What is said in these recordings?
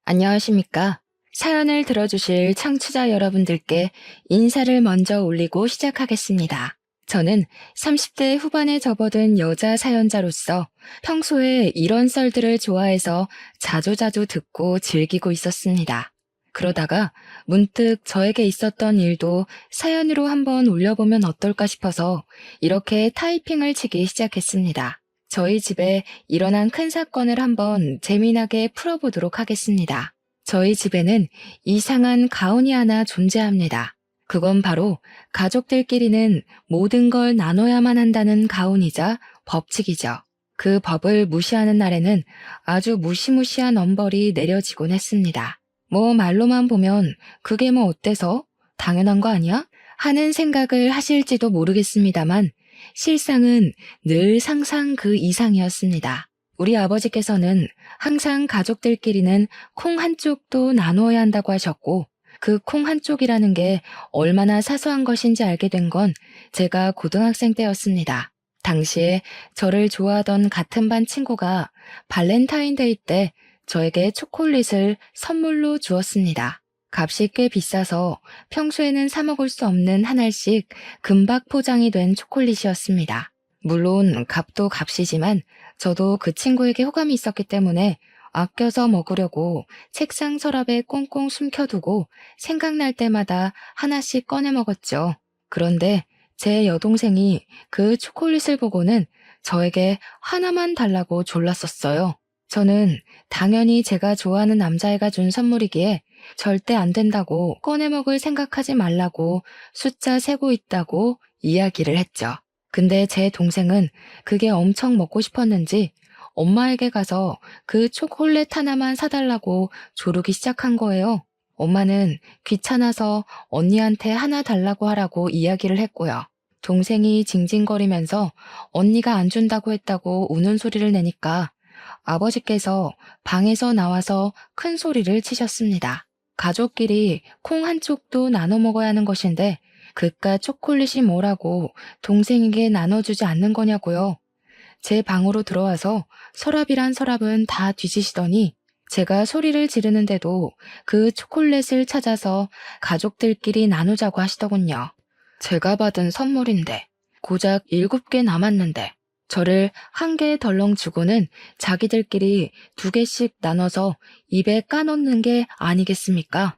안녕하십니까. 사연을 들어주실 청취자 여러분들께 인사를 먼저 올리고 시작하겠습니다. 저는 30대 후반에 접어든 여자 사연자로서 평소에 이런 썰들을 좋아해서 자주자주 듣고 즐기고 있었습니다. 그러다가 문득 저에게 있었던 일도 사연으로 한번 올려보면 어떨까 싶어서 이렇게 타이핑을 치기 시작했습니다. 저희 집에 일어난 큰 사건을 한번 재미나게 풀어보도록 하겠습니다. 저희 집에는 이상한 가훈이 하나 존재합니다. 그건 바로 가족들끼리는 모든 걸 나눠야만 한다는 가훈이자 법칙이죠. 그 법을 무시하는 날에는 아주 무시무시한 엄벌이 내려지곤 했습니다. 뭐 말로만 보면 그게 뭐 어때서? 당연한 거 아니야? 하는 생각을 하실지도 모르겠습니다만 실상은 늘 상상 그 이상이었습니다. 우리 아버지께서는 항상 가족들끼리는 콩 한쪽도 나누어야 한다고 하셨고 그 콩 한쪽이라는 게 얼마나 사소한 것인지 알게 된 건 제가 고등학생 때였습니다. 당시에 저를 좋아하던 같은 반 친구가 발렌타인데이 때 저에게 초콜릿을 선물로 주었습니다. 값이 꽤 비싸서 평소에는 사 먹을 수 없는 한 알씩 금박 포장이 된 초콜릿이었습니다. 물론 값도 값이지만 저도 그 친구에게 호감이 있었기 때문에 아껴서 먹으려고 책상 서랍에 꽁꽁 숨겨두고 생각날 때마다 하나씩 꺼내 먹었죠. 그런데 제 여동생이 그 초콜릿을 보고는 저에게 하나만 달라고 졸랐었어요. 저는 당연히 제가 좋아하는 남자애가 준 선물이기에 절대 안 된다고 꺼내 먹을 생각하지 말라고 숫자 세고 있다고 이야기를 했죠. 근데 제 동생은 그게 엄청 먹고 싶었는지 엄마에게 가서 그 초콜릿 하나만 사달라고 조르기 시작한 거예요. 엄마는 귀찮아서 언니한테 하나 달라고 하라고 이야기를 했고요. 동생이 징징거리면서 언니가 안 준다고 했다고 우는 소리를 내니까 아버지께서 방에서 나와서 큰 소리를 치셨습니다. 가족끼리 콩 한쪽도 나눠 먹어야 하는 것인데 그깟 초콜릿이 뭐라고 동생에게 나눠주지 않는 거냐고요. 제 방으로 들어와서 서랍이란 서랍은 다 뒤지시더니 제가 소리를 지르는데도 그 초콜릿을 찾아서 가족들끼리 나누자고 하시더군요. 제가 받은 선물인데 고작 7개 남았는데 저를 한 개 덜렁 주고는 자기들끼리 2개씩 나눠서 입에 까놓는 게 아니겠습니까?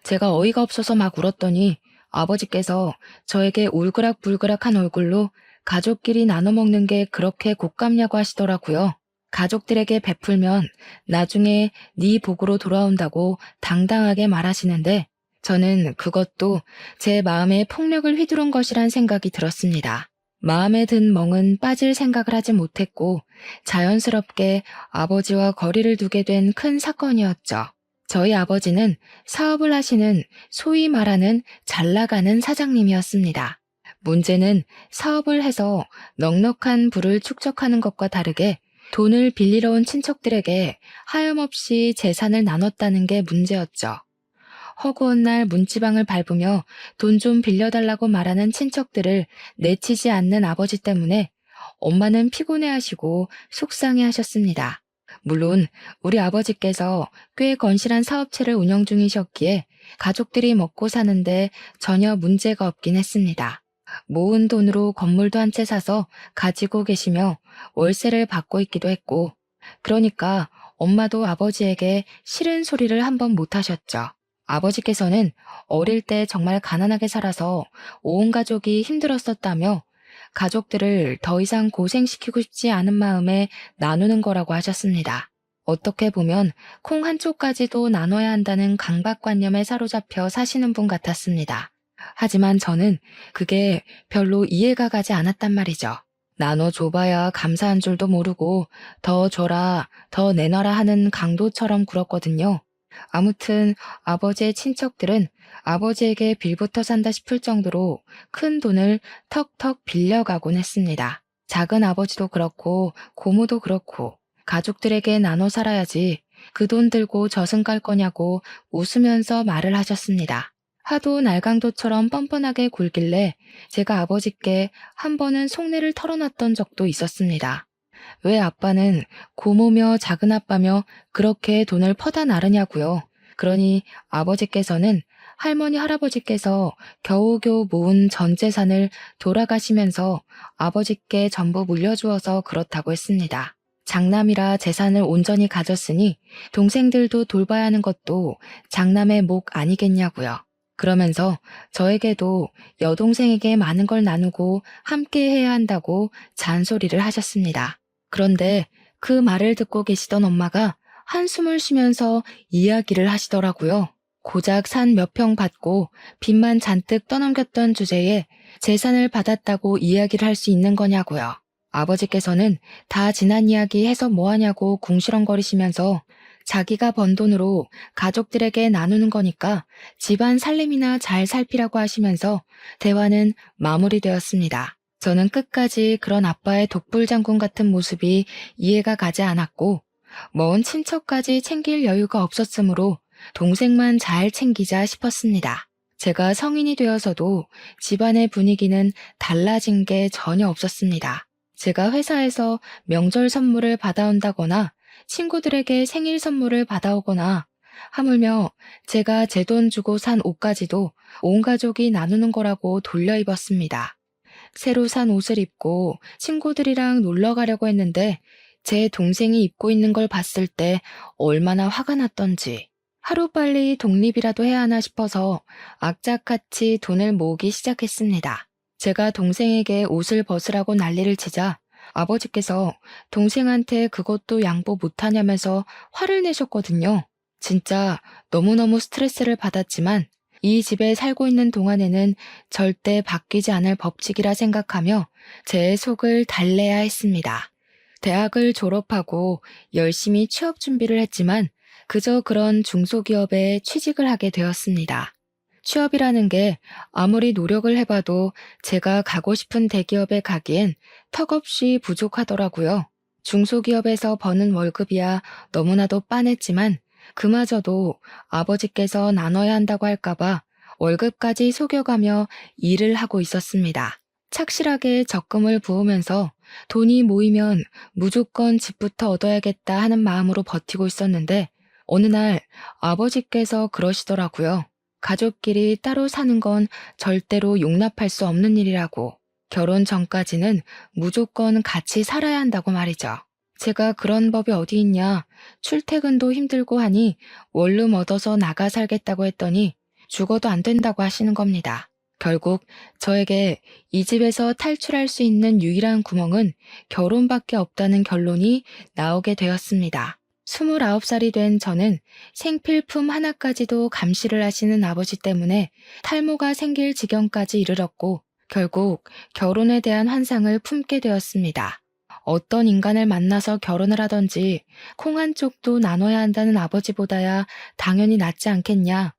제가 어이가 없어서 막 울었더니 아버지께서 저에게 울그락불그락한 얼굴로 가족끼리 나눠 먹는 게 그렇게 곶감냐고 하시더라고요. 가족들에게 베풀면 나중에 네 복으로 돌아온다고 당당하게 말하시는데 저는 그것도 제 마음에 폭력을 휘두른 것이란 생각이 들었습니다. 마음에 든 멍은 빠질 생각을 하지 못했고 자연스럽게 아버지와 거리를 두게 된 큰 사건이었죠. 저희 아버지는 사업을 하시는 소위 말하는 잘 나가는 사장님이었습니다. 문제는 사업을 해서 넉넉한 부를 축적하는 것과 다르게 돈을 빌리러 온 친척들에게 하염없이 재산을 나눴다는 게 문제였죠. 허구한 날 문지방을 밟으며 돈 좀 빌려달라고 말하는 친척들을 내치지 않는 아버지 때문에 엄마는 피곤해하시고 속상해하셨습니다. 물론 우리 아버지께서 꽤 건실한 사업체를 운영 중이셨기에 가족들이 먹고 사는데 전혀 문제가 없긴 했습니다. 모은 돈으로 건물도 한 채 사서 가지고 계시며 월세를 받고 있기도 했고, 그러니까 엄마도 아버지에게 싫은 소리를 한 번 못 하셨죠. 아버지께서는 어릴 때 정말 가난하게 살아서 온 가족이 힘들었었다며 가족들을 더 이상 고생시키고 싶지 않은 마음에 나누는 거라고 하셨습니다. 어떻게 보면 콩 한쪽까지도 나눠야 한다는 강박관념에 사로잡혀 사시는 분 같았습니다. 하지만 저는 그게 별로 이해가 가지 않았단 말이죠. 나눠줘봐야 감사한 줄도 모르고 더 줘라, 더 내놔라 하는 강도처럼 굴었거든요. 아무튼 아버지의 친척들은 아버지에게 빌부터 산다 싶을 정도로 큰 돈을 턱턱 빌려가곤 했습니다. 작은 아버지도 그렇고 고모도 그렇고 가족들에게 나눠 살아야지 그 돈 들고 저승 갈 거냐고 웃으면서 말을 하셨습니다. 하도 날강도처럼 뻔뻔하게 굴길래 제가 아버지께 한 번은 속내를 털어놨던 적도 있었습니다. 왜 아빠는 고모며 작은아빠며 그렇게 돈을 퍼다 나르냐고요. 그러니 아버지께서는 할머니 할아버지께서 겨우겨우 모은 전 재산을 돌아가시면서 아버지께 전부 물려주어서 그렇다고 했습니다. 장남이라 재산을 온전히 가졌으니 동생들도 돌봐야 하는 것도 장남의 목 아니겠냐고요. 그러면서 저에게도 여동생에게 많은 걸 나누고 함께 해야 한다고 잔소리를 하셨습니다. 그런데 그 말을 듣고 계시던 엄마가 한숨을 쉬면서 이야기를 하시더라고요. 고작 산 몇 평 받고 빚만 잔뜩 떠넘겼던 주제에 재산을 받았다고 이야기를 할 수 있는 거냐고요. 아버지께서는 다 지난 이야기 해서 뭐하냐고 궁시렁거리시면서 자기가 번 돈으로 가족들에게 나누는 거니까 집안 살림이나 잘 살피라고 하시면서 대화는 마무리되었습니다. 저는 끝까지 그런 아빠의 독불장군 같은 모습이 이해가 가지 않았고 먼 친척까지 챙길 여유가 없었으므로 동생만 잘 챙기자 싶었습니다. 제가 성인이 되어서도 집안의 분위기는 달라진 게 전혀 없었습니다. 제가 회사에서 명절 선물을 받아온다거나 친구들에게 생일 선물을 받아오거나 하물며 제가 제 돈 주고 산 옷까지도 온 가족이 나누는 거라고 돌려 입었습니다. 새로 산 옷을 입고 친구들이랑 놀러 가려고 했는데 제 동생이 입고 있는 걸 봤을 때 얼마나 화가 났던지 하루빨리 독립이라도 해야 하나 싶어서 악착같이 돈을 모으기 시작했습니다. 제가 동생에게 옷을 벗으라고 난리를 치자 아버지께서 동생한테 그것도 양보 못하냐면서 화를 내셨거든요. 진짜 너무너무 스트레스를 받았지만 이 집에 살고 있는 동안에는 절대 바뀌지 않을 법칙이라 생각하며 제 속을 달래야 했습니다. 대학을 졸업하고 열심히 취업 준비를 했지만 그저 그런 중소기업에 취직을 하게 되었습니다. 취업이라는 게 아무리 노력을 해봐도 제가 가고 싶은 대기업에 가기엔 턱없이 부족하더라고요. 중소기업에서 버는 월급이야 너무나도 빤했지만 그마저도 아버지께서 나눠야 한다고 할까봐 월급까지 속여가며 일을 하고 있었습니다. 착실하게 적금을 부으면서 돈이 모이면 무조건 집부터 얻어야겠다 하는 마음으로 버티고 있었는데 어느 날 아버지께서 그러시더라고요. 가족끼리 따로 사는 건 절대로 용납할 수 없는 일이라고. 결혼 전까지는 무조건 같이 살아야 한다고 말이죠. 제가 그런 법이 어디 있냐. 출퇴근도 힘들고 하니 원룸 얻어서 나가 살겠다고 했더니 죽어도 안 된다고 하시는 겁니다. 결국 저에게 이 집에서 탈출할 수 있는 유일한 구멍은 결혼밖에 없다는 결론이 나오게 되었습니다. 29살이 된 저는 생필품 하나까지도 감시를 하시는 아버지 때문에 탈모가 생길 지경까지 이르렀고 결국 결혼에 대한 환상을 품게 되었습니다. 어떤 인간을 만나서 결혼을 하던지 콩 한 쪽도 나눠야 한다는 아버지보다야 당연히 낫지 않겠냐.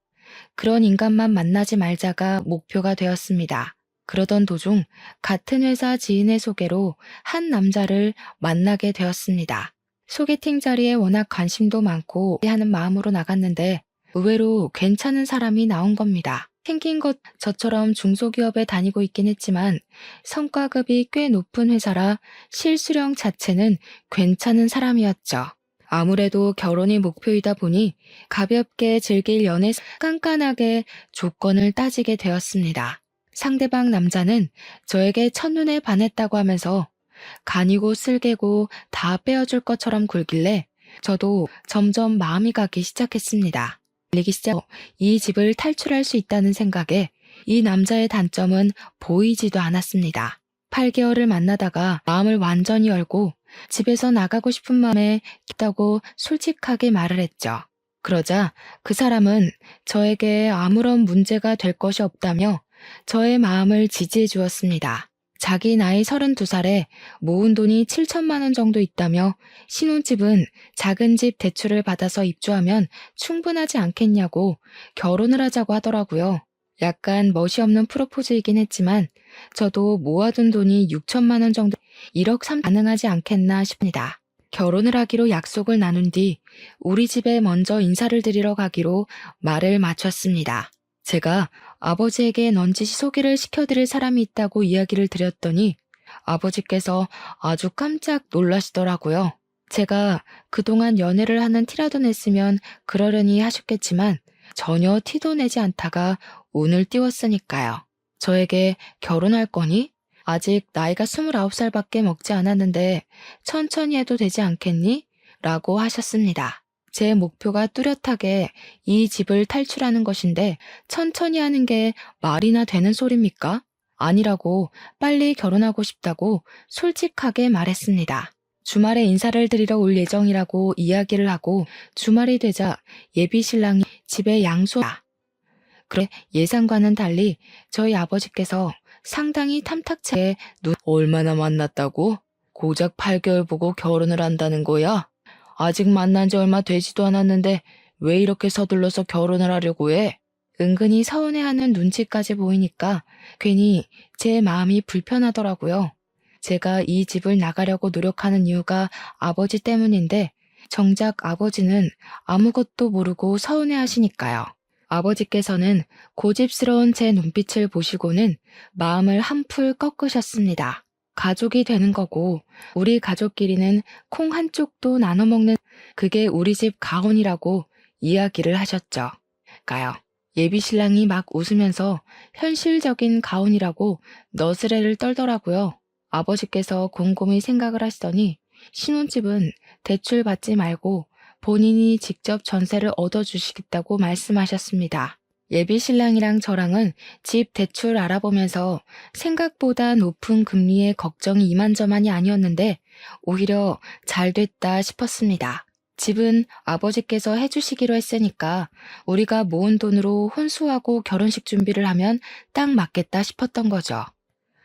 그런 인간만 만나지 말자가 목표가 되었습니다. 그러던 도중 같은 회사 지인의 소개로 한 남자를 만나게 되었습니다. 소개팅 자리에 워낙 관심도 많고 하는 마음으로 나갔는데 의외로 괜찮은 사람이 나온 겁니다. 생긴 것 저처럼 중소기업에 다니고 있긴 했지만 성과급이 꽤 높은 회사라 실수령 자체는 괜찮은 사람이었죠. 아무래도 결혼이 목표이다 보니 가볍게 즐길 연애 깐깐하게 조건을 따지게 되었습니다. 상대방 남자는 저에게 첫눈에 반했다고 하면서 간이고 쓸개고 다 빼어줄 것처럼 굴길래 저도 점점 마음이 가기 시작했습니다. 이 집을 탈출할 수 있다는 생각에 이 남자의 단점은 보이지도 않았습니다. 8개월을 만나다가 마음을 완전히 열고 집에서 나가고 싶은 마음에 있다고 솔직하게 말을 했죠. 그러자 그 사람은 저에게 아무런 문제가 될 것이 없다며 저의 마음을 지지해 주었습니다. 자기 나이 32살에 모은 돈이 7천만 원 정도 있다며 신혼집은 작은 집 대출을 받아서 입주하면 충분하지 않겠냐고 결혼을 하자고 하더라고요. 약간 멋이 없는 프로포즈이긴 했지만 저도 모아둔 돈이 6천만 원 정도 1억 3 가능하지 않겠나 싶습니다. 결혼을 하기로 약속을 나눈 뒤 우리 집에 먼저 인사를 드리러 가기로 말을 마쳤습니다. 제가 아버지에게 넌지시 소개를 시켜드릴 사람이 있다고 이야기를 드렸더니 아버지께서 아주 깜짝 놀라시더라고요. 제가 그동안 연애를 하는 티라도 냈으면 그러려니 하셨겠지만 전혀 티도 내지 않다가 운을 띄웠으니까요. 저에게 결혼할 거니? 아직 나이가 29살밖에 먹지 않았는데 천천히 해도 되지 않겠니? 라고 하셨습니다. 제 목표가 뚜렷하게 이 집을 탈출하는 것인데 천천히 하는 게 말이나 되는 소리입니까? 아니라고 빨리 결혼하고 싶다고 솔직하게 말했습니다. 주말에 인사를 드리러 올 예정이라고 이야기를 하고 주말이 되자 예비 신랑이 집에 양소다. 그래 예상과는 달리 저희 아버지께서 상당히 탐탁하게 얼마나 만났다고? 고작 8개월 보고 결혼을 한다는 거야? 아직 만난 지 얼마 되지도 않았는데 왜 이렇게 서둘러서 결혼을 하려고 해? 은근히 서운해하는 눈치까지 보이니까 괜히 제 마음이 불편하더라고요. 제가 이 집을 나가려고 노력하는 이유가 아버지 때문인데 정작 아버지는 아무것도 모르고 서운해하시니까요. 아버지께서는 고집스러운 제 눈빛을 보시고는 마음을 한풀 꺾으셨습니다. 가족이 되는 거고 우리 가족끼리는 콩 한쪽도 나눠 먹는 그게 우리 집 가훈이라고 이야기를 하셨죠. 가요. 예비 신랑이 막 웃으면서 현실적인 가훈이라고 너스레를 떨더라고요. 아버지께서 곰곰이 생각을 하시더니 신혼집은 대출 받지 말고 본인이 직접 전세를 얻어주시겠다고 말씀하셨습니다. 예비 신랑이랑 저랑은 집 대출 알아보면서 생각보다 높은 금리에 걱정이 이만저만이 아니었는데 오히려 잘 됐다 싶었습니다. 집은 아버지께서 해주시기로 했으니까 우리가 모은 돈으로 혼수하고 결혼식 준비를 하면 딱 맞겠다 싶었던 거죠.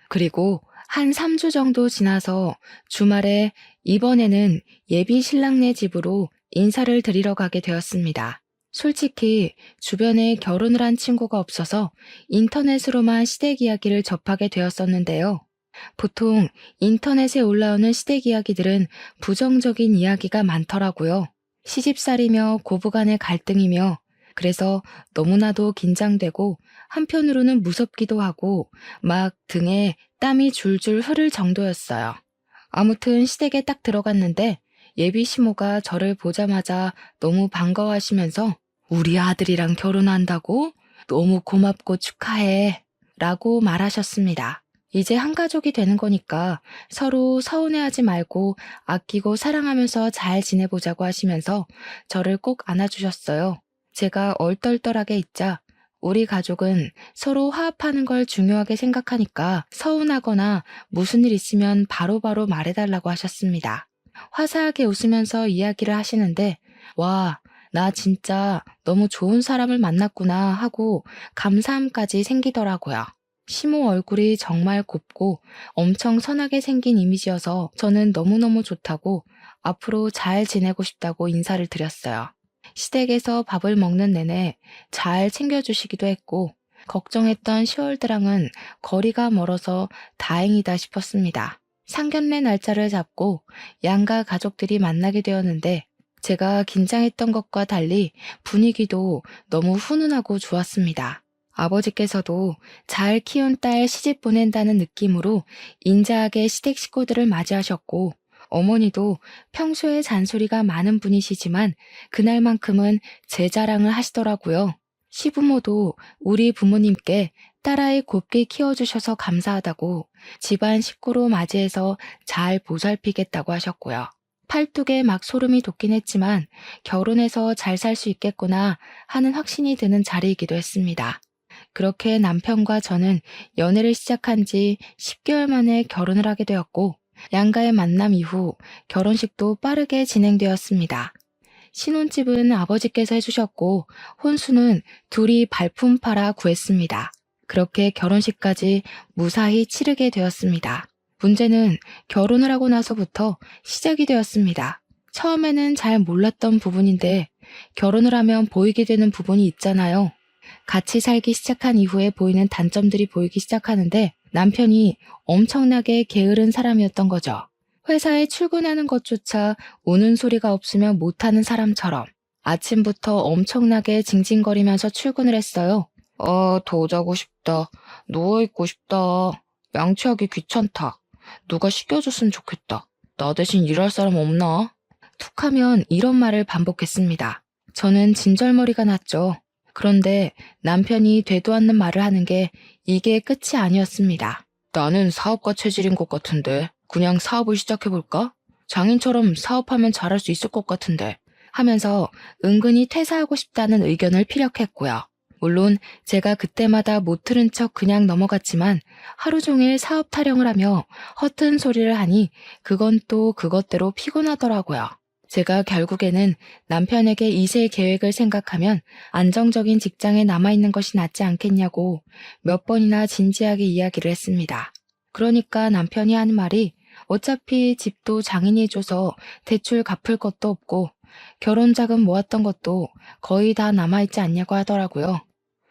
그리고 한 3주 정도 지나서 주말에 이번에는 예비 신랑네 집으로 인사를 드리러 가게 되었습니다. 솔직히 주변에 결혼을 한 친구가 없어서 인터넷으로만 시댁 이야기를 접하게 되었었는데요. 보통 인터넷에 올라오는 시댁 이야기들은 부정적인 이야기가 많더라고요. 시집살이며 고부간의 갈등이며 그래서 너무나도 긴장되고 한편으로는 무섭기도 하고 막 등에 땀이 줄줄 흐를 정도였어요. 아무튼 시댁에 딱 들어갔는데 예비 시모가 저를 보자마자 너무 반가워하시면서 우리 아들이랑 결혼한다고? 너무 고맙고 축하해 라고 말하셨습니다. 이제 한 가족이 되는 거니까 서로 서운해하지 말고 아끼고 사랑하면서 잘 지내보자고 하시면서 저를 꼭 안아주셨어요. 제가 얼떨떨하게 있자 우리 가족은 서로 화합하는 걸 중요하게 생각하니까 서운하거나 무슨 일 있으면 바로바로 말해달라고 하셨습니다. 화사하게 웃으면서 이야기를 하시는데 와, 나 진짜 너무 좋은 사람을 만났구나 하고 감사함까지 생기더라고요. 시모 얼굴이 정말 곱고 엄청 선하게 생긴 이미지여서 저는 너무너무 좋다고 앞으로 잘 지내고 싶다고 인사를 드렸어요. 시댁에서 밥을 먹는 내내 잘 챙겨주시기도 했고 걱정했던 10월드랑은 거리가 멀어서 다행이다 싶었습니다. 상견례 날짜를 잡고 양가 가족들이 만나게 되었는데 제가 긴장했던 것과 달리 분위기도 너무 훈훈하고 좋았습니다. 아버지께서도 잘 키운 딸 시집 보낸다는 느낌으로 인자하게 시댁 식구들을 맞이하셨고 어머니도 평소에 잔소리가 많은 분이시지만 그날만큼은 제 자랑을 하시더라고요. 시부모도 우리 부모님께 딸아이 곱게 키워주셔서 감사하다고 집안 식구로 맞이해서 잘 보살피겠다고 하셨고요. 팔뚝에 막 소름이 돋긴 했지만 결혼해서 잘 살 수 있겠구나 하는 확신이 드는 자리이기도 했습니다. 그렇게 남편과 저는 연애를 시작한 지 10개월 만에 결혼을 하게 되었고 양가의 만남 이후 결혼식도 빠르게 진행되었습니다. 신혼집은 아버지께서 해주셨고 혼수는 둘이 발품 팔아 구했습니다. 그렇게 결혼식까지 무사히 치르게 되었습니다. 문제는 결혼을 하고 나서부터 시작이 되었습니다. 처음에는 잘 몰랐던 부분인데 결혼을 하면 보이게 되는 부분이 있잖아요. 같이 살기 시작한 이후에 보이는 단점들이 보이기 시작하는데 남편이 엄청나게 게으른 사람이었던 거죠. 회사에 출근하는 것조차 우는 소리가 없으면 못하는 사람처럼 아침부터 엄청나게 징징거리면서 출근을 했어요. 더 자고 싶다. 누워있고 싶다. 양치하기 귀찮다. 누가 시켜줬으면 좋겠다. 나 대신 일할 사람 없나? 툭하면 이런 말을 반복했습니다. 저는 진절머리가 났죠. 그런데 남편이 되도 않는 말을 하는 게 이게 끝이 아니었습니다. 나는 사업가 체질인 것 같은데 그냥 사업을 시작해볼까? 장인처럼 사업하면 잘할 수 있을 것 같은데 하면서 은근히 퇴사하고 싶다는 의견을 피력했고요. 물론 제가 그때마다 못 들은 척 그냥 넘어갔지만 하루 종일 사업 타령을 하며 허튼 소리를 하니 그건 또 그것대로 피곤하더라고요. 제가 결국에는 남편에게 2세 계획을 생각하면 안정적인 직장에 남아있는 것이 낫지 않겠냐고 몇 번이나 진지하게 이야기를 했습니다. 그러니까 남편이 하는 말이 어차피 집도 장인이 줘서 대출 갚을 것도 없고 결혼 자금 모았던 것도 거의 다 남아있지 않냐고 하더라고요.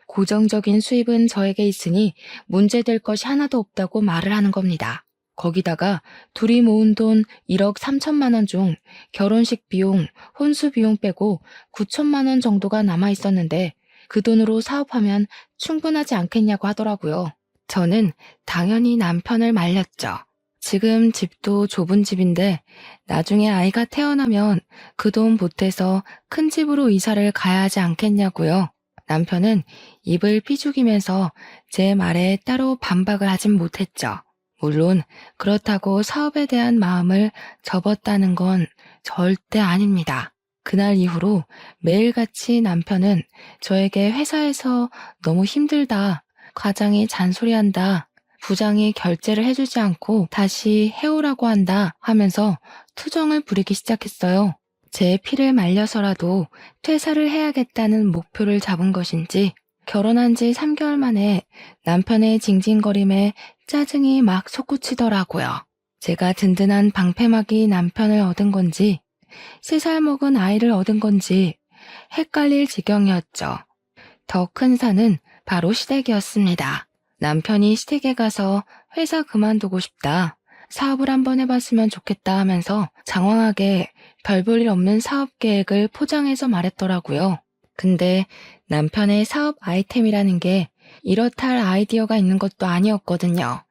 고정적인 수입은 저에게 있으니 문제될 것이 하나도 없다고 말을 하는 겁니다. 거기다가 둘이 모은 돈 1억 3천만 원 중 결혼식 비용, 혼수 비용 빼고 9천만 원 정도가 남아 있었는데 그 돈으로 사업하면 충분하지 않겠냐고 하더라고요. 저는 당연히 남편을 말렸죠. 지금 집도 좁은 집인데 나중에 아이가 태어나면 그 돈 보태서 큰 집으로 이사를 가야 하지 않겠냐고요. 남편은 입을 삐죽이면서 제 말에 따로 반박을 하진 못했죠. 물론 그렇다고 사업에 대한 마음을 접었다는 건 절대 아닙니다. 그날 이후로 매일같이 남편은 저에게 회사에서 너무 힘들다, 과장이 잔소리한다, 부장이 결제를 해주지 않고 다시 해오라고 한다 하면서 투정을 부리기 시작했어요. 제 피를 말려서라도 퇴사를 해야겠다는 목표를 잡은 것인지 결혼한 지 3개월 만에 남편의 징징거림에 짜증이 막 솟구치더라고요. 제가 든든한 방패막이 남편을 얻은 건지 3살 먹은 아이를 얻은 건지 헷갈릴 지경이었죠. 더 큰 산은 바로 시댁이었습니다. 남편이 시댁에 가서 회사 그만두고 싶다, 사업을 한번 해봤으면 좋겠다 하면서 장황하게 별 볼 일 없는 사업 계획을 포장해서 말했더라고요. 근데 남편의 사업 아이템이라는 게 이렇다 할 아이디어가 있는 것도 아니었거든요.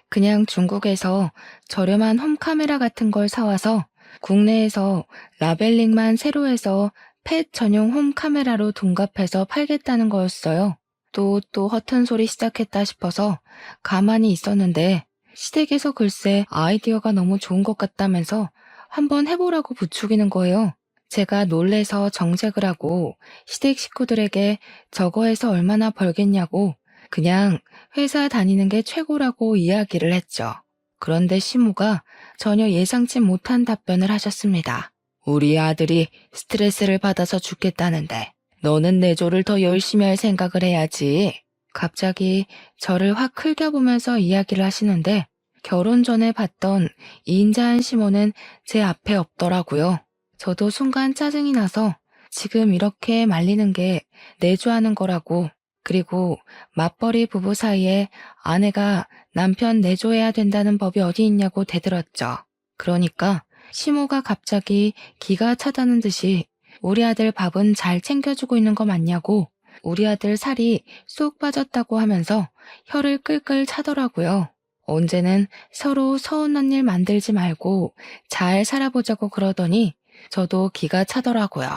그냥 중국에서 저렴한 홈카메라 같은 걸 사와서 국내에서 라벨링만 새로 해서 펫 전용 홈카메라로 둔갑해서 팔겠다는 거였어요. 또 허튼 소리 시작했다 싶어서 가만히 있었는데 시댁에서 글쎄 아이디어가 너무 좋은 것 같다면서 한번 해보라고 부추기는 거예요. 제가 놀래서 정색을 하고 시댁 식구들에게 저거 해서 얼마나 벌겠냐고 그냥 회사 다니는 게 최고라고 이야기를 했죠. 그런데 시모가 전혀 예상치 못한 답변을 하셨습니다. 우리 아들이 스트레스를 받아서 죽겠다는데 너는 내조를 더 열심히 할 생각을 해야지. 갑자기 저를 확 흘겨보면서 이야기를 하시는데 결혼 전에 봤던 인자한 시모는 제 앞에 없더라고요. 저도 순간 짜증이 나서 지금 이렇게 말리는 게 내조하는 거라고, 그리고 맞벌이 부부 사이에 아내가 남편 내조해야 된다는 법이 어디 있냐고 대들었죠. 그러니까 시모가 갑자기 기가 차다는 듯이 우리 아들 밥은 잘 챙겨주고 있는 거 맞냐고, 우리 아들 살이 쏙 빠졌다고 하면서 혀를 끌끌 차더라고요. 언제는 서로 서운한 일 만들지 말고 잘 살아보자고 그러더니 저도 기가 차더라고요.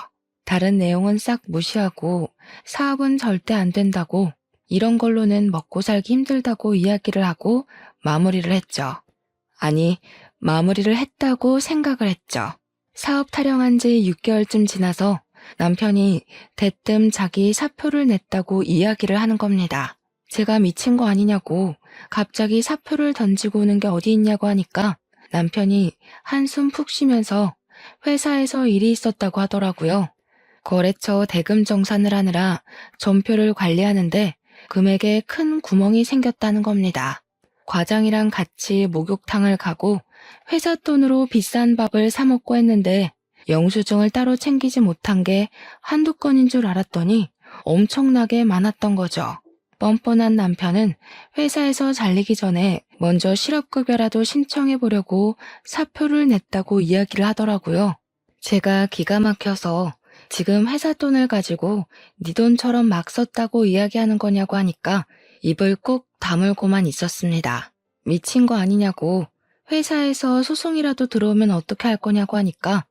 다른 내용은 싹 무시하고 사업은 절대 안 된다고, 이런 걸로는 먹고 살기 힘들다고 이야기를 하고 마무리를 했죠. 아니, 마무리를 했다고 생각을 했죠. 사업 타령한 지 6개월쯤 지나서 남편이 대뜸 자기 사표를 냈다고 이야기를 하는 겁니다. 제가 미친 거 아니냐고 갑자기 사표를 던지고 오는 게 어디 있냐고 하니까 남편이 한숨 푹 쉬면서 회사에서 일이 있었다고 하더라고요. 거래처 대금 정산을 하느라 전표를 관리하는데 금액에 큰 구멍이 생겼다는 겁니다. 과장이랑 같이 목욕탕을 가고 회사 돈으로 비싼 밥을 사 먹고 했는데 영수증을 따로 챙기지 못한 게 한두 건인 줄 알았더니 엄청나게 많았던 거죠. 뻔뻔한 남편은 회사에서 잘리기 전에 먼저 실업급여라도 신청해 보려고 사표를 냈다고 이야기를 하더라고요. 제가 기가 막혀서 지금 회사 돈을 가지고 네 돈처럼 막 썼다고 이야기하는 거냐고 하니까 입을 꾹 다물고만 있었습니다. 미친 거 아니냐고, 회사에서 소송이라도 들어오면 어떻게 할 거냐고 하니까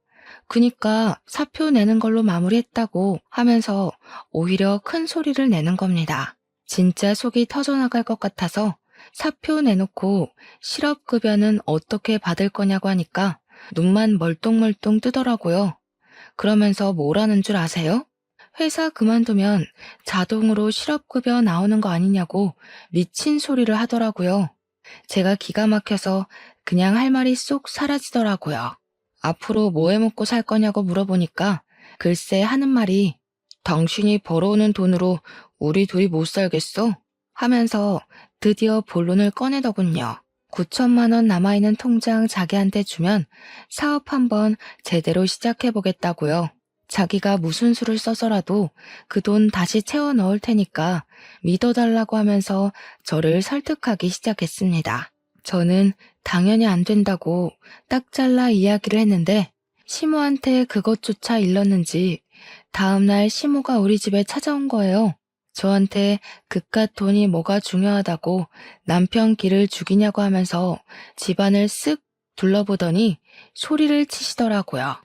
그니까 사표 내는 걸로 마무리했다고 하면서 오히려 큰 소리를 내는 겁니다. 진짜 속이 터져나갈 것 같아서 사표 내놓고 실업급여는 어떻게 받을 거냐고 하니까 눈만 멀뚱멀뚱 뜨더라고요. 그러면서 뭐라는 줄 아세요? 회사 그만두면 자동으로 실업급여 나오는 거 아니냐고 미친 소리를 하더라고요. 제가 기가 막혀서 그냥 할 말이 쏙 사라지더라고요. 앞으로 뭐 해 먹고 살 거냐고 물어보니까 글쎄 하는 말이 당신이 벌어오는 돈으로 우리 둘이 못 살겠어? 하면서 드디어 본론을 꺼내더군요. 9천만 원 남아있는 통장 자기한테 주면 사업 한번 제대로 시작해보겠다고요. 자기가 무슨 수를 써서라도 그 돈 다시 채워 넣을 테니까 믿어달라고 하면서 저를 설득하기 시작했습니다. 저는 당연히 안 된다고 딱 잘라 이야기를 했는데 시모한테 그것조차 일렀는지 다음날 시모가 우리 집에 찾아온 거예요. 저한테 그깟 돈이 뭐가 중요하다고 남편 길을 죽이냐고 하면서 집안을 쓱 둘러보더니 소리를 치시더라고요.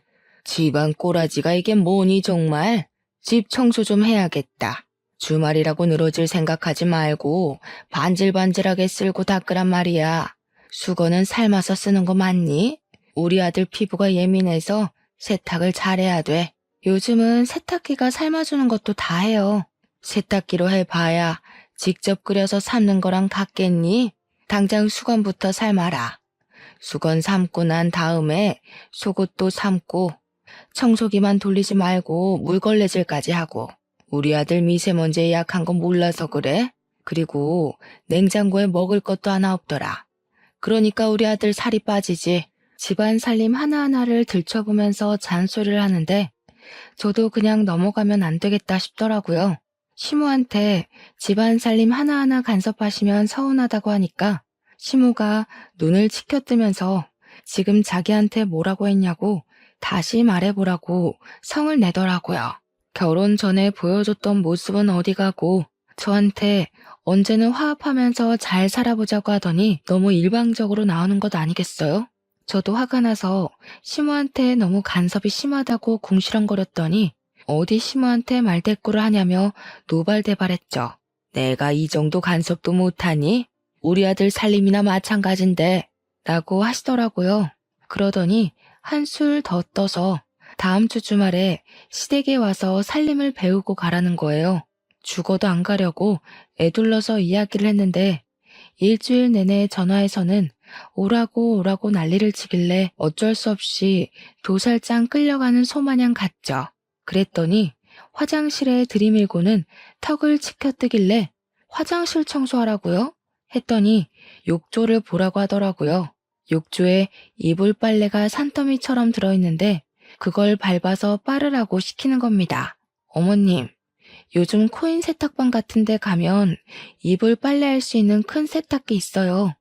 집안 꼬라지가 이게 뭐니 정말? 집 청소 좀 해야겠다. 주말이라고 늘어질 생각하지 말고 반질반질하게 쓸고 닦으란 말이야. 수건은 삶아서 쓰는 거 맞니? 우리 아들 피부가 예민해서 세탁을 잘해야 돼. 요즘은 세탁기가 삶아주는 것도 다 해요. 세탁기로 해봐야 직접 끓여서 삶는 거랑 같겠니? 당장 수건부터 삶아라. 수건 삶고 난 다음에 속옷도 삶고 청소기만 돌리지 말고 물걸레질까지 하고. 우리 아들 미세먼지에 약한 거 몰라서 그래? 그리고 냉장고에 먹을 것도 하나 없더라. 그러니까 우리 아들 살이 빠지지. 집안 살림 하나하나를 들춰보면서 잔소리를 하는데 저도 그냥 넘어가면 안 되겠다 싶더라고요. 시모한테 집안 살림 하나하나 간섭하시면 서운하다고 하니까 시모가 눈을 치켜뜨면서 지금 자기한테 뭐라고 했냐고 다시 말해보라고 성을 내더라고요. 결혼 전에 보여줬던 모습은 어디 가고 저한테 언제는 화합하면서 잘 살아보자고 하더니 너무 일방적으로 나오는 것 아니겠어요? 저도 화가 나서 시모한테 너무 간섭이 심하다고 궁시렁거렸더니 어디 시모한테 말대꾸를 하냐며 노발대발했죠. 내가 이 정도 간섭도 못하니? 우리 아들 살림이나 마찬가지인데 라고 하시더라고요. 그러더니 한술 더 떠서 다음 주 주말에 시댁에 와서 살림을 배우고 가라는 거예요. 죽어도 안 가려고 애둘러서 이야기를 했는데 일주일 내내 전화해서는 오라고 오라고 난리를 치길래 어쩔 수 없이 도살장 끌려가는 소마냥 갔죠. 그랬더니 화장실에 들이밀고는 턱을 치켜뜨길래 화장실 청소하라고요? 했더니 욕조를 보라고 하더라고요. 욕조에 이불 빨래가 산더미처럼 들어있는데 그걸 밟아서 빨으라고 시키는 겁니다. 어머님, 요즘 코인 세탁방 같은 데 가면 이불 빨래할 수 있는 큰 세탁기 있어요.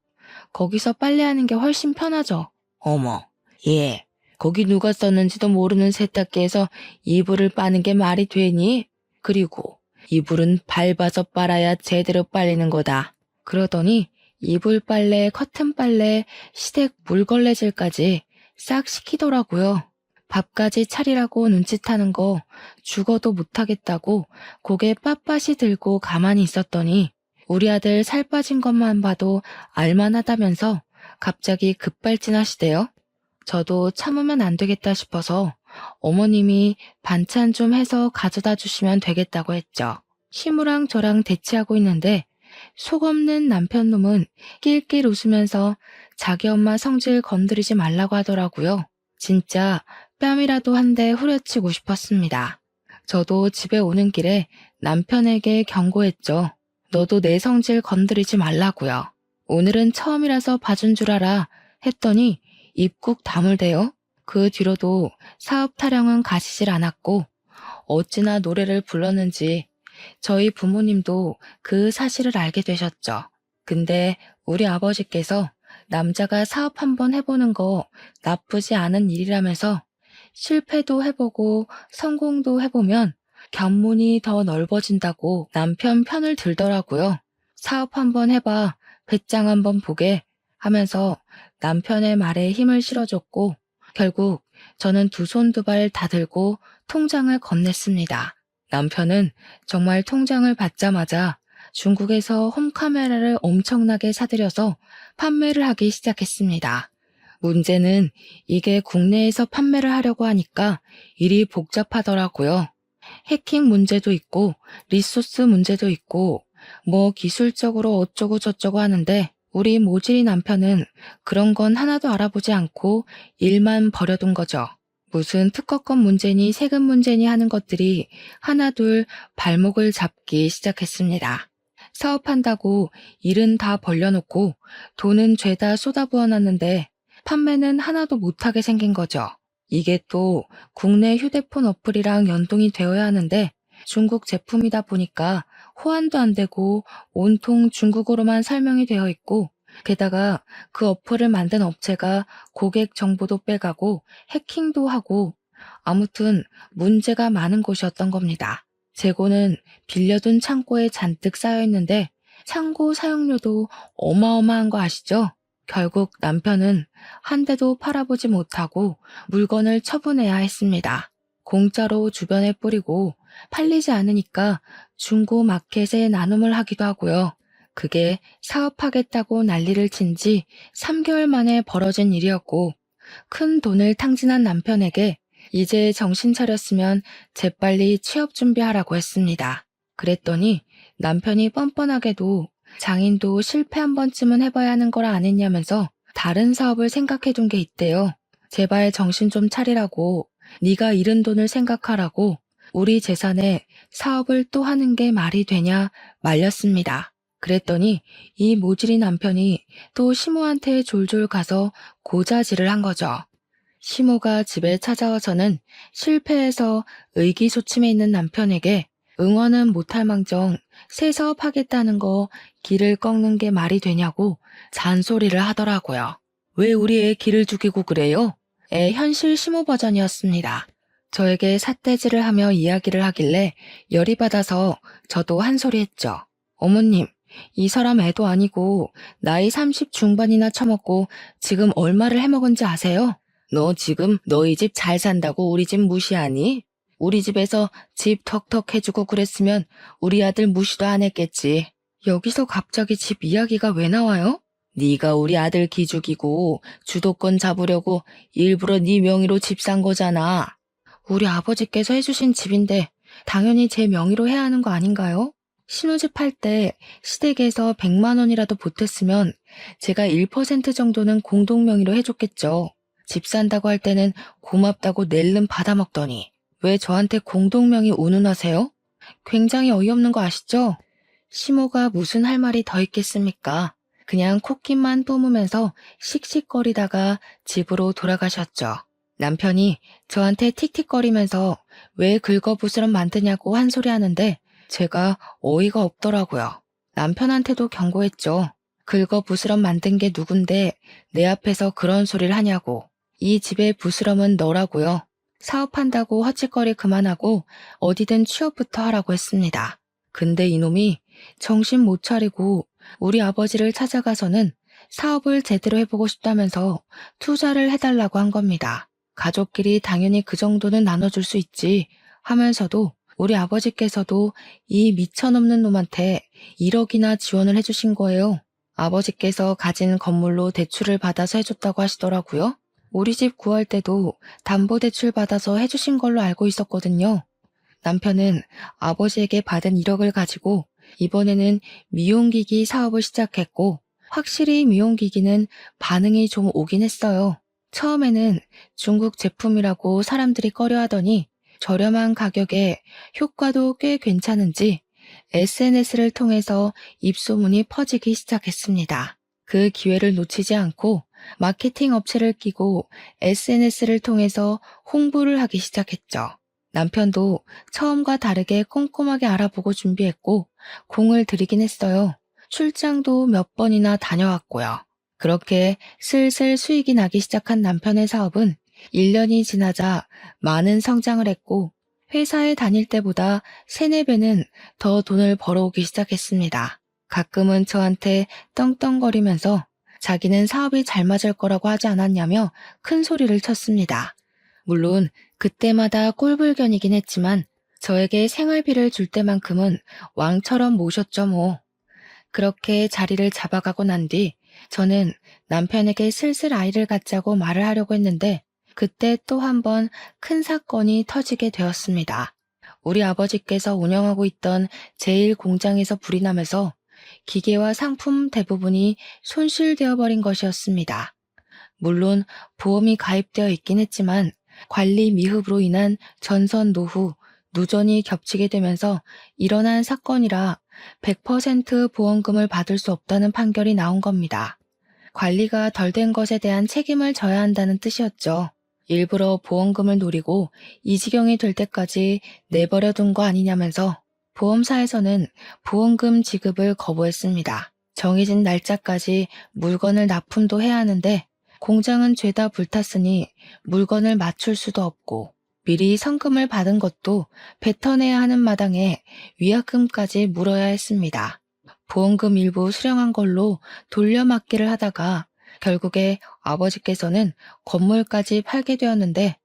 거기서 빨래하는 게 훨씬 편하죠. 어머, 예, 거기 누가 썼는지도 모르는 세탁기에서 이불을 빠는 게 말이 되니? 그리고 이불은 밟아서 빨아야 제대로 빨리는 거다. 그러더니 이불 빨래, 커튼 빨래, 시댁 물걸레질까지 싹 시키더라고요. 밥까지 차리라고 눈짓하는 거 죽어도 못하겠다고 고개 빳빳이 들고 가만히 있었더니 우리 아들 살 빠진 것만 봐도 알만하다면서 갑자기 급발진하시대요. 저도 참으면 안 되겠다 싶어서 어머님이 반찬 좀 해서 가져다 주시면 되겠다고 했죠. 시무랑 저랑 대치하고 있는데 속 없는 남편 놈은 낄낄 웃으면서 자기 엄마 성질 건드리지 말라고 하더라고요. 진짜 뺨이라도 한 대 후려치고 싶었습니다. 저도 집에 오는 길에 남편에게 경고했죠. 너도 내 성질 건드리지 말라고요. 오늘은 처음이라서 봐준 줄 알아 했더니 입국 다물대요. 그 뒤로도 사업 타령은 가시질 않았고 어찌나 노래를 불렀는지 저희 부모님도 그 사실을 알게 되셨죠. 근데 우리 아버지께서 남자가 사업 한번 해보는 거 나쁘지 않은 일이라면서 실패도 해보고 성공도 해보면 견문이 더 넓어진다고 남편 편을 들더라고요. 사업 한번 해봐, 배짱 한번 보게 하면서 남편의 말에 힘을 실어줬고 결국 저는 두 손 두 발 다 들고 통장을 건넸습니다. 남편은 정말 통장을 받자마자 중국에서 홈카메라를 엄청나게 사들여서 판매를 하기 시작했습니다. 문제는 이게 국내에서 판매를 하려고 하니까 일이 복잡하더라고요. 해킹 문제도 있고 리소스 문제도 있고 뭐 기술적으로 어쩌고 저쩌고 하는데 우리 모질이 남편은 그런 건 하나도 알아보지 않고 일만 버려둔 거죠. 무슨 특허권 문제니 세금 문제니 하는 것들이 하나둘 발목을 잡기 시작했습니다. 사업한다고 일은 다 벌려놓고 돈은 죄다 쏟아부어놨는데 판매는 하나도 못하게 생긴 거죠. 이게 또 국내 휴대폰 어플이랑 연동이 되어야 하는데 중국 제품이다 보니까 호환도 안 되고 온통 중국어로만 설명이 되어 있고 게다가 그 어플을 만든 업체가 고객 정보도 빼가고 해킹도 하고 아무튼 문제가 많은 곳이었던 겁니다. 재고는 빌려둔 창고에 잔뜩 쌓여 있는데 창고 사용료도 어마어마한 거 아시죠? 결국 남편은 한 대도 팔아보지 못하고 물건을 처분해야 했습니다. 공짜로 주변에 뿌리고 팔리지 않으니까 중고 마켓에 나눔을 하기도 하고요. 그게 사업하겠다고 난리를 친 지 3개월 만에 벌어진 일이었고 큰 돈을 탕진한 남편에게 이제 정신 차렸으면 재빨리 취업 준비하라고 했습니다. 그랬더니 남편이 뻔뻔하게도 장인도 실패 한 번쯤은 해봐야 하는 걸 아느냐면서 다른 사업을 생각해둔 게 있대요. 제발 정신 좀 차리라고, 네가 잃은 돈을 생각하라고 우리 재산에 사업을 또 하는 게 말이 되냐 말렸습니다. 그랬더니 이 모질이 남편이 또 시모한테 졸졸 가서 고자질을 한 거죠. 시모가 집에 찾아와서는 실패해서 의기소침해 있는 남편에게 응원은 못할 망정 새 사업하겠다는 거 길을 꺾는 게 말이 되냐고 잔소리를 하더라고요. 왜 우리 애 길을 죽이고 그래요? 애 현실 시모 버전이었습니다. 저에게 삿대질을 하며 이야기를 하길래 열이 받아서 저도 한 소리 했죠. 어머님, 이 사람 애도 아니고 나이 30 중반이나 처먹고 지금 얼마를 해먹은지 아세요? 너 지금 너희 집 잘 산다고 우리 집 무시하니? 우리 집에서 집 턱턱 해주고 그랬으면 우리 아들 무시도 안 했겠지. 여기서 갑자기 집 이야기가 왜 나와요? 네가 우리 아들 기죽이고 주도권 잡으려고 일부러 네 명의로 집 산 거잖아. 우리 아버지께서 해주신 집인데 당연히 제 명의로 해야 하는 거 아닌가요? 신혼집 할 때 시댁에서 100만 원이라도 보탰으면 제가 1% 정도는 공동 명의로 해줬겠죠. 집 산다고 할 때는 고맙다고 낼름 받아먹더니 왜 저한테 공동 명의 운운하세요? 굉장히 어이없는 거 아시죠? 시모가 무슨 할 말이 더 있겠습니까? 그냥 콧김만 뽑으면서 씩씩거리다가 집으로 돌아가셨죠. 남편이 저한테 틱틱거리면서 왜 긁어부스럼 만드냐고 한 소리 하는데 제가 어이가 없더라고요. 남편한테도 경고했죠. 긁어부스럼 만든 게 누군데 내 앞에서 그런 소리를 하냐고. 이 집의 부스럼은 너라고요. 사업한다고 헛짓거리 그만하고 어디든 취업부터 하라고 했습니다. 근데 이놈이 정신 못 차리고 우리 아버지를 찾아가서는 사업을 제대로 해보고 싶다면서 투자를 해달라고 한 겁니다. 가족끼리 당연히 그 정도는 나눠줄 수 있지 하면서도 우리 아버지께서도 이 미쳐넘는 놈한테 1억이나 지원을 해주신 거예요. 아버지께서 가진 건물로 대출을 받아서 해줬다고 하시더라고요. 우리 집 구할 때도 담보대출 받아서 해주신 걸로 알고 있었거든요. 남편은 아버지에게 받은 1억을 가지고 이번에는 미용기기 사업을 시작했고 확실히 미용기기는 반응이 좀 오긴 했어요. 처음에는 중국 제품이라고 사람들이 꺼려하더니 저렴한 가격에 효과도 꽤 괜찮은지 SNS를 통해서 입소문이 퍼지기 시작했습니다. 그 기회를 놓치지 않고 마케팅 업체를 끼고 SNS를 통해서 홍보를 하기 시작했죠. 남편도 처음과 다르게 꼼꼼하게 알아보고 준비했고 공을 들이긴 했어요. 출장도 몇 번이나 다녀왔고요. 그렇게 슬슬 수익이 나기 시작한 남편의 사업은 1년이 지나자 많은 성장을 했고 회사에 다닐 때보다 3, 4배는 더 돈을 벌어오기 시작했습니다. 가끔은 저한테 떵떵거리면서 자기는 사업이 잘 맞을 거라고 하지 않았냐며 큰 소리를 쳤습니다. 물론 그때마다 꼴불견이긴 했지만 저에게 생활비를 줄 때만큼은 왕처럼 모셨죠 뭐. 그렇게 자리를 잡아가고 난 뒤 저는 남편에게 슬슬 아이를 갖자고 말을 하려고 했는데 그때 또 한 번 큰 사건이 터지게 되었습니다. 우리 아버지께서 운영하고 있던 제1공장에서 불이 나면서 기계와 상품 대부분이 손실되어 버린 것이었습니다. 물론 보험이 가입되어 있긴 했지만 관리 미흡으로 인한 전선 노후, 누전이 겹치게 되면서 일어난 사건이라 100% 보험금을 받을 수 없다는 판결이 나온 겁니다. 관리가 덜 된 것에 대한 책임을 져야 한다는 뜻이었죠. 일부러 보험금을 노리고 이 지경이 될 때까지 내버려 둔 거 아니냐면서 보험사에서는 보험금 지급을 거부했습니다. 정해진 날짜까지 물건을 납품도 해야 하는데 공장은 죄다 불탔으니 물건을 맞출 수도 없고 미리 성금을 받은 것도 뱉어내야 하는 마당에 위약금까지 물어야 했습니다. 보험금 일부 수령한 걸로 돌려막기를 하다가 결국에 아버지께서는 건물까지 팔게 되었는데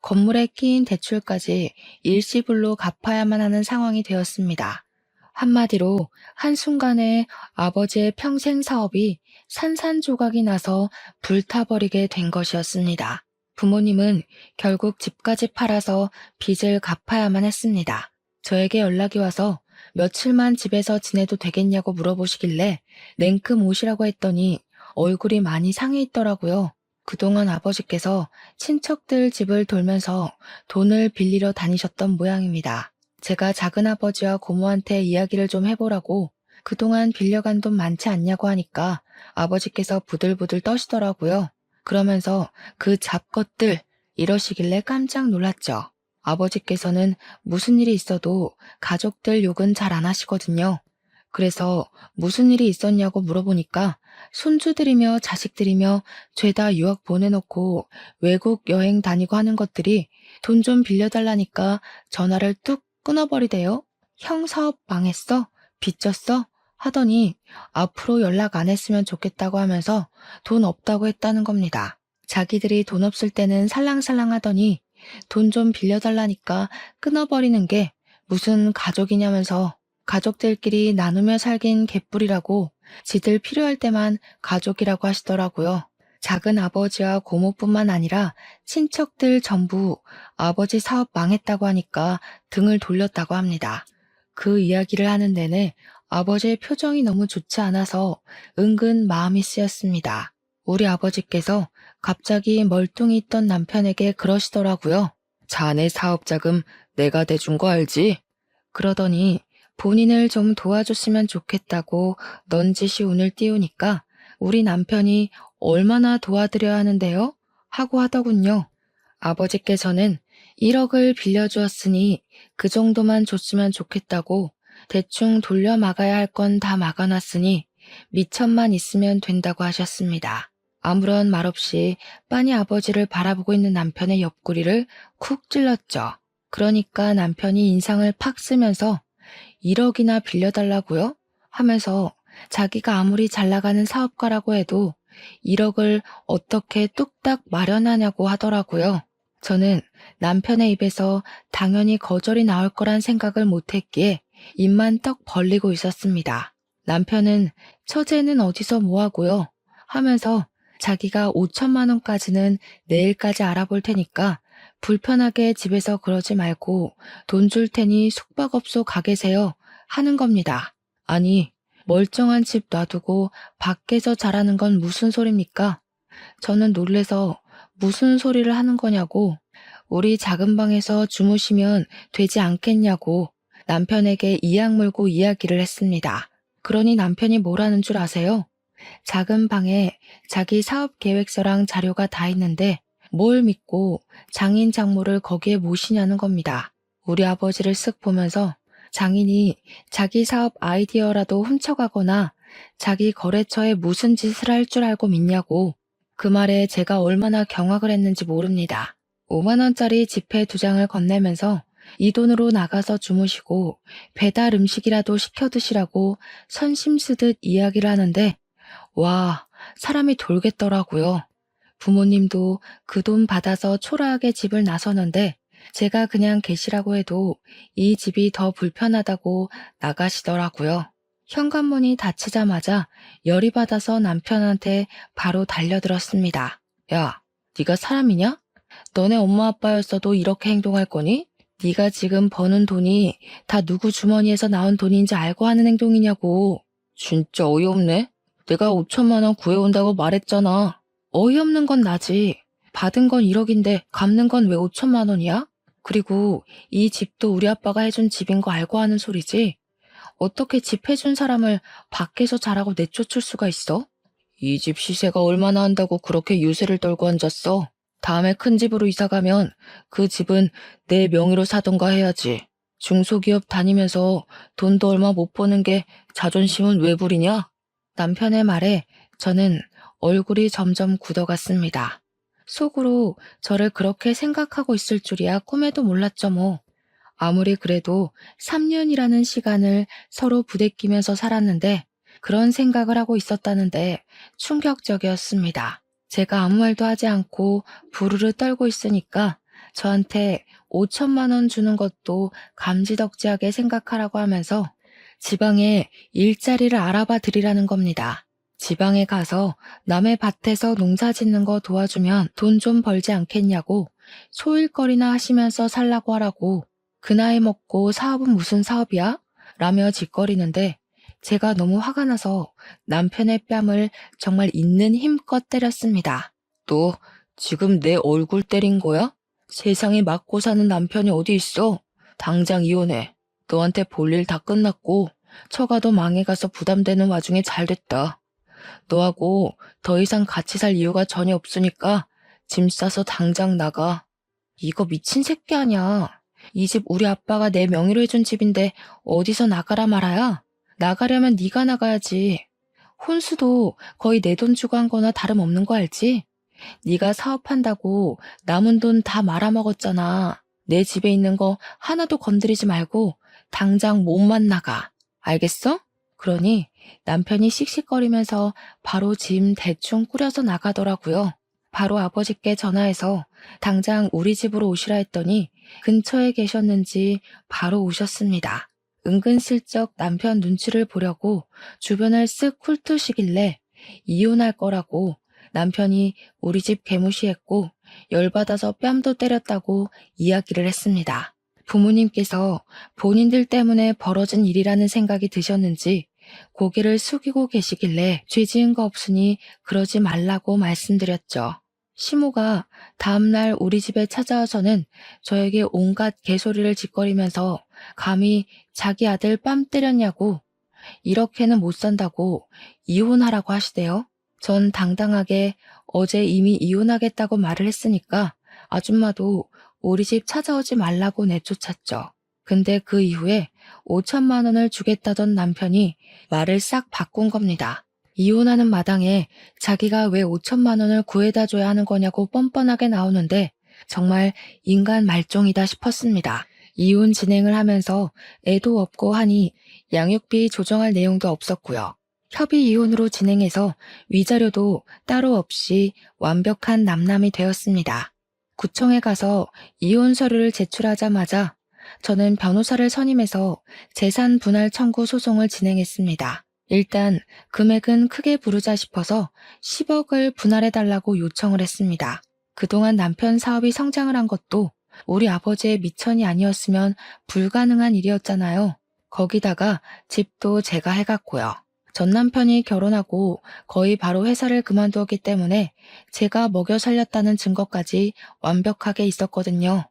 건물에 끼인 대출까지 일시불로 갚아야만 하는 상황이 되었습니다. 한마디로 한순간에 아버지의 평생 사업이 산산조각이 나서 불타버리게 된 것이었습니다. 부모님은 결국 집까지 팔아서 빚을 갚아야만 했습니다. 저에게 연락이 와서 며칠만 집에서 지내도 되겠냐고 물어보시길래 냉큼 오시라고 했더니 얼굴이 많이 상해 있더라고요. 그동안 아버지께서 친척들 집을 돌면서 돈을 빌리러 다니셨던 모양입니다. 제가 작은아버지와 고모한테 이야기를 좀 해보라고 그동안 빌려간 돈 많지 않냐고 하니까 아버지께서 부들부들 떠시더라고요. 그러면서 그 잡것들 이러시길래 깜짝 놀랐죠. 아버지께서는 무슨 일이 있어도 가족들 욕은 잘 안 하시거든요. 그래서 무슨 일이 있었냐고 물어보니까 손주들이며 자식들이며 죄다 유학 보내놓고 외국 여행 다니고 하는 것들이 돈 좀 빌려달라니까 전화를 뚝 끊어버리대요. 형 사업 망했어? 빚졌어? 하더니 앞으로 연락 안 했으면 좋겠다고 하면서 돈 없다고 했다는 겁니다. 자기들이 돈 없을 때는 살랑살랑 하더니 돈 좀 빌려달라니까 끊어버리는 게 무슨 가족이냐면서 가족들끼리 나누며 살긴 개뿔이라고 지들 필요할 때만 가족이라고 하시더라고요. 작은 아버지와 고모뿐만 아니라 친척들 전부 아버지 사업 망했다고 하니까 등을 돌렸다고 합니다. 그 이야기를 하는 내내 아버지의 표정이 너무 좋지 않아서 은근 마음이 쓰였습니다. 우리 아버지께서 갑자기 멀뚱히 있던 남편에게 그러시더라고요. 자네 사업 자금 내가 대준 거 알지? 그러더니 본인을 좀 도와줬으면 좋겠다고 넌지시 운을 띄우니까 우리 남편이 얼마나 도와드려야 하는데요? 하고 하더군요. 아버지께서는 1억을 빌려주었으니 그 정도만 줬으면 좋겠다고 대충 돌려 막아야 할 건 다 막아놨으니 미천만 있으면 된다고 하셨습니다. 아무런 말 없이 빤히 아버지를 바라보고 있는 남편의 옆구리를 쿡 찔렀죠. 그러니까 남편이 인상을 팍 쓰면서 1억이나 빌려달라고요? 하면서 자기가 아무리 잘 나가는 사업가라고 해도 1억을 어떻게 뚝딱 마련하냐고 하더라고요. 저는 남편의 입에서 당연히 거절이 나올 거란 생각을 못했기에 입만 떡 벌리고 있었습니다. 남편은 처제는 어디서 뭐하고요? 하면서 자기가 5천만 원까지는 내일까지 알아볼 테니까 불편하게 집에서 그러지 말고 돈 줄 테니 숙박업소 가 계세요 하는 겁니다. 아니, 멀쩡한 집 놔두고 밖에서 자라는 건 무슨 소리입니까? 저는 놀래서 무슨 소리를 하는 거냐고 우리 작은 방에서 주무시면 되지 않겠냐고 남편에게 이악 물고 이야기를 했습니다. 그러니 남편이 뭐라는 줄 아세요? 작은 방에 자기 사업 계획서랑 자료가 다 있는데 뭘 믿고 장인 장모를 거기에 모시냐는 겁니다. 우리 아버지를 쓱 보면서 장인이 자기 사업 아이디어라도 훔쳐가거나 자기 거래처에 무슨 짓을 할 줄 알고 믿냐고 그 말에 제가 얼마나 경악을 했는지 모릅니다. 5만 원짜리 지폐 2장을 건네면서 이 돈으로 나가서 주무시고 배달 음식이라도 시켜 드시라고 선심 쓰듯 이야기를 하는데 와, 사람이 돌겠더라고요. 부모님도 그 돈 받아서 초라하게 집을 나서는데 제가 그냥 계시라고 해도 이 집이 더 불편하다고 나가시더라고요. 현관문이 닫히자마자 열이 받아서 남편한테 바로 달려들었습니다. 야, 네가 사람이냐? 너네 엄마 아빠였어도 이렇게 행동할 거니? 네가 지금 버는 돈이 다 누구 주머니에서 나온 돈인지 알고 하는 행동이냐고. 진짜 어이없네. 내가 5천만 원 구해온다고 말했잖아. 어이없는 건 나지. 받은 건 1억인데 갚는 건 왜 5천만 원이야? 그리고 이 집도 우리 아빠가 해준 집인 거 알고 하는 소리지. 어떻게 집 해준 사람을 밖에서 자라고 내쫓을 수가 있어? 이 집 시세가 얼마나 한다고 그렇게 유세를 떨고 앉았어? 다음에 큰 집으로 이사 가면 그 집은 내 명의로 사던가 해야지. 중소기업 다니면서 돈도 얼마 못 버는 게 자존심은 왜 부리냐? 남편의 말에 저는 얼굴이 점점 굳어갔습니다. 속으로 저를 그렇게 생각하고 있을 줄이야 꿈에도 몰랐죠 뭐. 아무리 그래도 3년이라는 시간을 서로 부대끼면서 살았는데 그런 생각을 하고 있었다는데 충격적이었습니다. 제가 아무 말도 하지 않고 부르르 떨고 있으니까 저한테 5천만 원 주는 것도 감지덕지하게 생각하라고 하면서 지방에 일자리를 알아봐 드리라는 겁니다. 지방에 가서 남의 밭에서 농사 짓는 거 도와주면 돈 좀 벌지 않겠냐고 소일거리나 하시면서 살라고 하라고. 그 나이 먹고 사업은 무슨 사업이야? 라며 짓거리는데 제가 너무 화가 나서 남편의 뺨을 정말 있는 힘껏 때렸습니다. 너 지금 내 얼굴 때린 거야? 세상에 맞고 사는 남편이 어디 있어? 당장 이혼해. 너한테 볼 일 다 끝났고 처가도 망해가서 부담되는 와중에 잘 됐다. 너하고 더 이상 같이 살 이유가 전혀 없으니까 짐 싸서 당장 나가. 이거 미친 새끼 아니야. 이 집 우리 아빠가 내 명의로 해준 집인데 어디서 나가라 말아야? 나가려면 네가 나가야지. 혼수도 거의 내 돈 주고 한 거나 다름없는 거 알지? 네가 사업한다고 남은 돈 다 말아먹었잖아. 내 집에 있는 거 하나도 건드리지 말고 당장 몸만 나가. 알겠어? 그러니 남편이 씩씩거리면서 바로 짐 대충 꾸려서 나가더라고요. 바로 아버지께 전화해서 당장 우리 집으로 오시라 했더니 근처에 계셨는지 바로 오셨습니다. 은근슬쩍 남편 눈치를 보려고 주변을 쓱 훑으시길래 이혼할 거라고 남편이 우리 집 개무시했고 열받아서 뺨도 때렸다고 이야기를 했습니다. 부모님께서 본인들 때문에 벌어진 일이라는 생각이 드셨는지 고개를 숙이고 계시길래 죄 지은 거 없으니 그러지 말라고 말씀드렸죠. 시모가 다음날 우리 집에 찾아와서는 저에게 온갖 개소리를 짓거리면서 감히 자기 아들 뺨 때렸냐고 이렇게는 못 산다고 이혼하라고 하시대요. 전 당당하게 어제 이미 이혼하겠다고 말을 했으니까 아줌마도 우리 집 찾아오지 말라고 내쫓았죠. 근데 그 이후에 5천만 원을 주겠다던 남편이 말을 싹 바꾼 겁니다. 이혼하는 마당에 자기가 왜 5천만 원을 구해다 줘야 하는 거냐고 뻔뻔하게 나오는데 정말 인간 말종이다 싶었습니다. 이혼 진행을 하면서 애도 없고 하니 양육비 조정할 내용도 없었고요. 협의 이혼으로 진행해서 위자료도 따로 없이 완벽한 남남이 되었습니다. 구청에 가서 이혼 서류를 제출하자마자 저는 변호사를 선임해서 재산 분할 청구 소송을 진행했습니다. 일단 금액은 크게 부르자 싶어서 10억을 분할해달라고 요청을 했습니다. 그동안 남편 사업이 성장을 한 것도 우리 아버지의 미천이 아니었으면 불가능한 일이었잖아요. 거기다가 집도 제가 해갔고요. 전 남편이 결혼하고 거의 바로 회사를 그만두었기 때문에 제가 먹여 살렸다는 증거까지 완벽하게 있었거든요.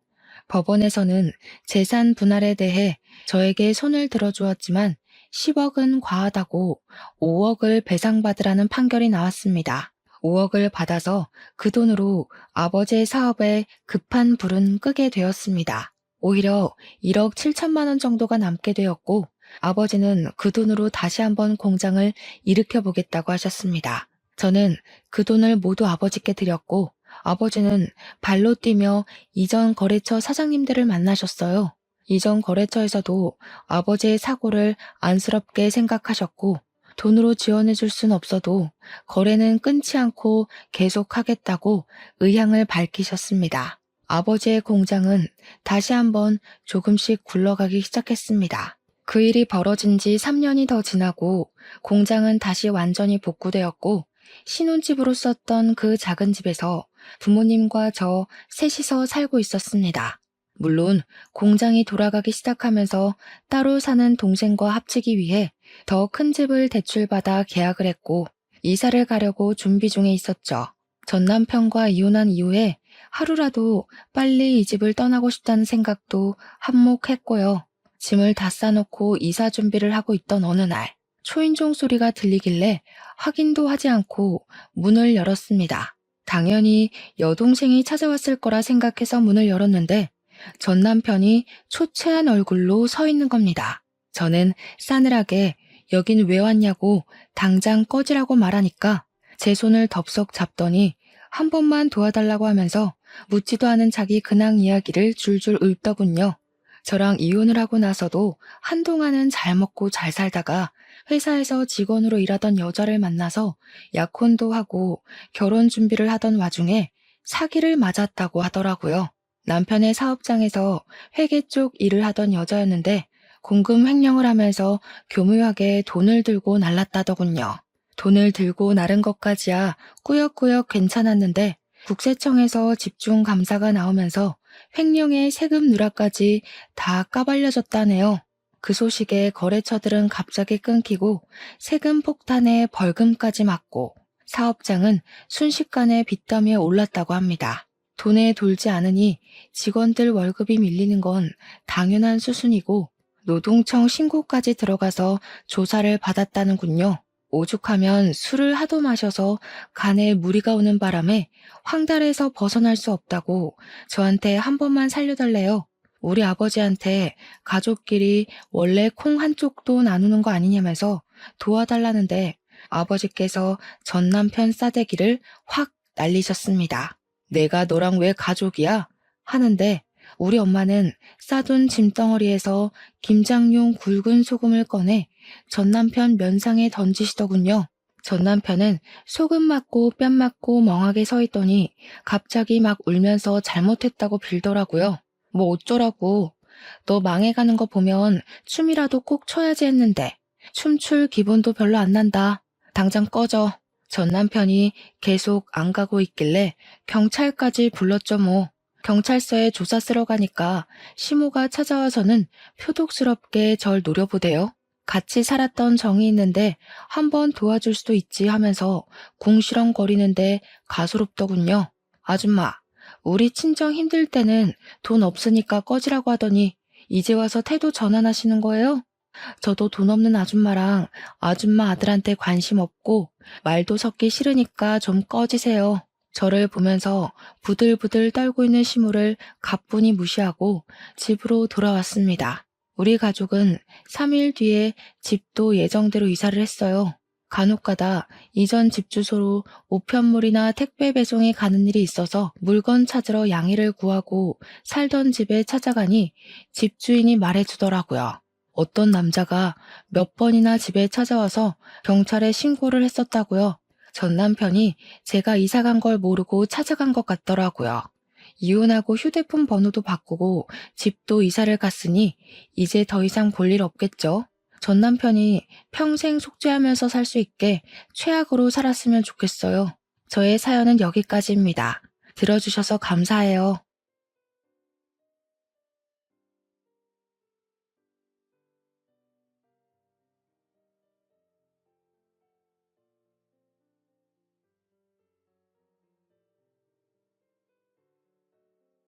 법원에서는 재산 분할에 대해 저에게 손을 들어주었지만 10억은 과하다고 5억을 배상받으라는 판결이 나왔습니다. 5억을 받아서 그 돈으로 아버지의 사업에 급한 불은 끄게 되었습니다. 오히려 1억 7천만 원 정도가 남게 되었고 아버지는 그 돈으로 다시 한번 공장을 일으켜보겠다고 하셨습니다. 저는 그 돈을 모두 아버지께 드렸고 아버지는 발로 뛰며 이전 거래처 사장님들을 만나셨어요. 이전 거래처에서도 아버지의 사고를 안쓰럽게 생각하셨고 돈으로 지원해줄 순 없어도 거래는 끊지 않고 계속하겠다고 의향을 밝히셨습니다. 아버지의 공장은 다시 한번 조금씩 굴러가기 시작했습니다. 그 일이 벌어진 지 3년이 더 지나고 공장은 다시 완전히 복구되었고 신혼집으로 썼던 그 작은 집에서 부모님과 저 셋이서 살고 있었습니다. 물론 공장이 돌아가기 시작하면서 따로 사는 동생과 합치기 위해 더 큰 집을 대출받아 계약을 했고 이사를 가려고 준비 중에 있었죠. 전 남편과 이혼한 이후에 하루라도 빨리 이 집을 떠나고 싶다는 생각도 한몫했고요. 짐을 다 싸놓고 이사 준비를 하고 있던 어느 날 초인종 소리가 들리길래 확인도 하지 않고 문을 열었습니다. 당연히 여동생이 찾아왔을 거라 생각해서 문을 열었는데 전 남편이 초췌한 얼굴로 서 있는 겁니다. 저는 싸늘하게 여긴 왜 왔냐고 당장 꺼지라고 말하니까 제 손을 덥석 잡더니 한 번만 도와달라고 하면서 묻지도 않은 자기 근황 이야기를 줄줄 읊더군요. 저랑 이혼을 하고 나서도 한동안은 잘 먹고 잘 살다가 회사에서 직원으로 일하던 여자를 만나서 약혼도 하고 결혼 준비를 하던 와중에 사기를 맞았다고 하더라고요. 남편의 사업장에서 회계 쪽 일을 하던 여자였는데 공금 횡령을 하면서 교묘하게 돈을 들고 날랐다더군요. 돈을 들고 나른 것까지야 꾸역꾸역 괜찮았는데 국세청에서 집중 감사가 나오면서 횡령의 세금 누락까지 다 까발려졌다네요. 그 소식에 거래처들은 갑자기 끊기고 세금 폭탄에 벌금까지 맞고 사업장은 순식간에 빚더미에 올랐다고 합니다. 돈에 돌지 않으니 직원들 월급이 밀리는 건 당연한 수순이고 노동청 신고까지 들어가서 조사를 받았다는군요. 오죽하면 술을 하도 마셔서 간에 무리가 오는 바람에 황달에서 벗어날 수 없다고 저한테 한 번만 살려달래요. 우리 아버지한테 가족끼리 원래 콩 한쪽도 나누는 거 아니냐면서 도와달라는데 아버지께서 전 남편 싸대기를 확 날리셨습니다. 내가 너랑 왜 가족이야? 하는데 우리 엄마는 싸둔 짐덩어리에서 김장용 굵은 소금을 꺼내 전 남편 면상에 던지시더군요. 전 남편은 소금 맞고 뺨 맞고 멍하게 서 있더니 갑자기 막 울면서 잘못했다고 빌더라고요. 뭐 어쩌라고. 너 망해가는 거 보면 춤이라도 꼭 춰야지 했는데 춤출 기분도 별로 안 난다. 당장 꺼져. 전 남편이 계속 안 가고 있길래 경찰까지 불렀죠 뭐. 경찰서에 조사 쓰러 가니까 시모가 찾아와서는 표독스럽게 절 노려보대요. 같이 살았던 정이 있는데 한번 도와줄 수도 있지 하면서 궁시렁거리는데 가소롭더군요. 아줌마, 우리 친정 힘들 때는 돈 없으니까 꺼지라고 하더니 이제 와서 태도 전환하시는 거예요? 저도 돈 없는 아줌마랑 아줌마 아들한테 관심 없고 말도 섞기 싫으니까 좀 꺼지세요. 저를 보면서 부들부들 떨고 있는 시모를 가뿐히 무시하고 집으로 돌아왔습니다. 우리 가족은 3일 뒤에 집도 예정대로 이사를 했어요. 간혹가다 이전 집 주소로 우편물이나 택배 배송이 가는 일이 있어서 물건 찾으러 양해를 구하고 살던 집에 찾아가니 집주인이 말해주더라고요. 어떤 남자가 몇 번이나 집에 찾아와서 경찰에 신고를 했었다고요. 전 남편이 제가 이사 간 걸 모르고 찾아간 것 같더라고요. 이혼하고 휴대폰 번호도 바꾸고 집도 이사를 갔으니 이제 더 이상 볼 일 없겠죠. 전 남편이 평생 속죄하면서 살 수 있게 최악으로 살았으면 좋겠어요. 저의 사연은 여기까지입니다. 들어주셔서 감사해요.